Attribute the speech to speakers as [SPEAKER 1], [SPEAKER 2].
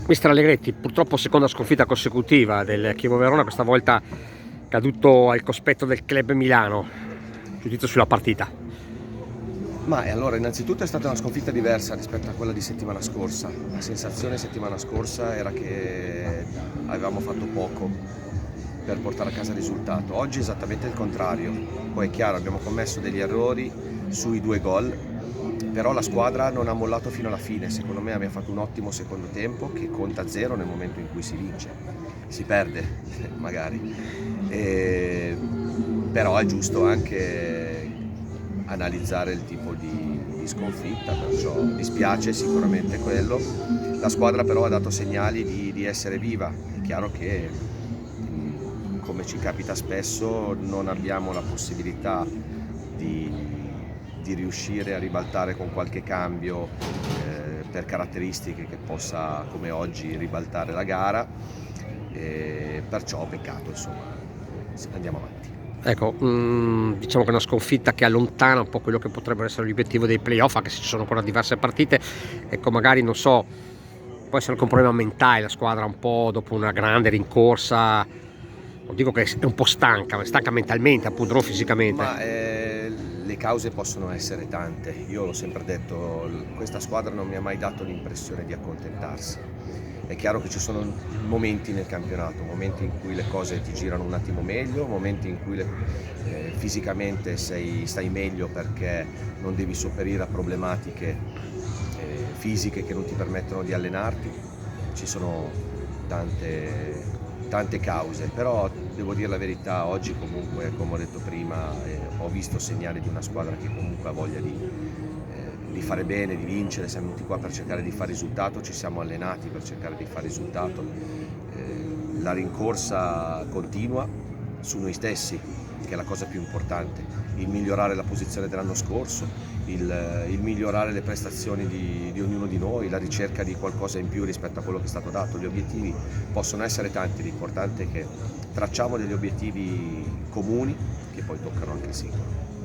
[SPEAKER 1] Mister Allegretti, purtroppo seconda sconfitta consecutiva del Chievo Verona, questa volta caduto al cospetto del Club Milano. Giudizio sulla partita.
[SPEAKER 2] Ma allora, innanzitutto è stata una sconfitta diversa rispetto a quella di settimana scorsa. La sensazione settimana scorsa era che avevamo fatto poco per portare a casa il risultato. Oggi è esattamente il contrario. Poi è chiaro, abbiamo commesso degli errori sui 2 gol, però la squadra non ha mollato fino alla fine. Secondo me abbiamo fatto un ottimo secondo tempo che conta zero nel momento in cui si vince. Si perde, magari. Però è giusto anche analizzare il tipo di sconfitta, perciò dispiace sicuramente quello. La squadra però ha dato segnali di essere viva. È chiaro che, come ci capita spesso, non abbiamo la possibilità di riuscire a ribaltare con qualche cambio per caratteristiche che possa, come oggi, ribaltare la gara, perciò peccato, insomma, andiamo avanti.
[SPEAKER 1] Ecco, diciamo che è una sconfitta che allontana un po' quello che potrebbero essere l'obiettivo dei playoff, anche se ci sono ancora diverse partite. Ecco, magari non so, può essere anche un problema mentale, la squadra un po' dopo una grande rincorsa, non dico che è un po' stanca, ma è stanca mentalmente, appunto, non fisicamente.
[SPEAKER 2] Ma le cause possono essere tante. Io l'ho sempre detto, questa squadra non mi ha mai dato l'impressione di accontentarsi. È chiaro che ci sono momenti nel campionato, momenti in cui le cose ti girano un attimo meglio, momenti in cui fisicamente stai meglio perché non devi sopperire a problematiche fisiche che non ti permettono di allenarti. Ci sono tante cause, però devo dire la verità, oggi comunque, come ho detto prima, ho visto segnali di una squadra che comunque ha voglia di fare bene, di vincere. Siamo venuti qua per cercare di fare risultato, ci siamo allenati per cercare di fare risultato. La rincorsa continua su noi stessi, che è la cosa più importante, il migliorare la posizione dell'anno scorso, il migliorare le prestazioni di ognuno di noi, la ricerca di qualcosa in più rispetto a quello che è stato dato. Gli obiettivi possono essere tanti, l'importante è che tracciamo degli obiettivi comuni che poi toccano anche il singolo.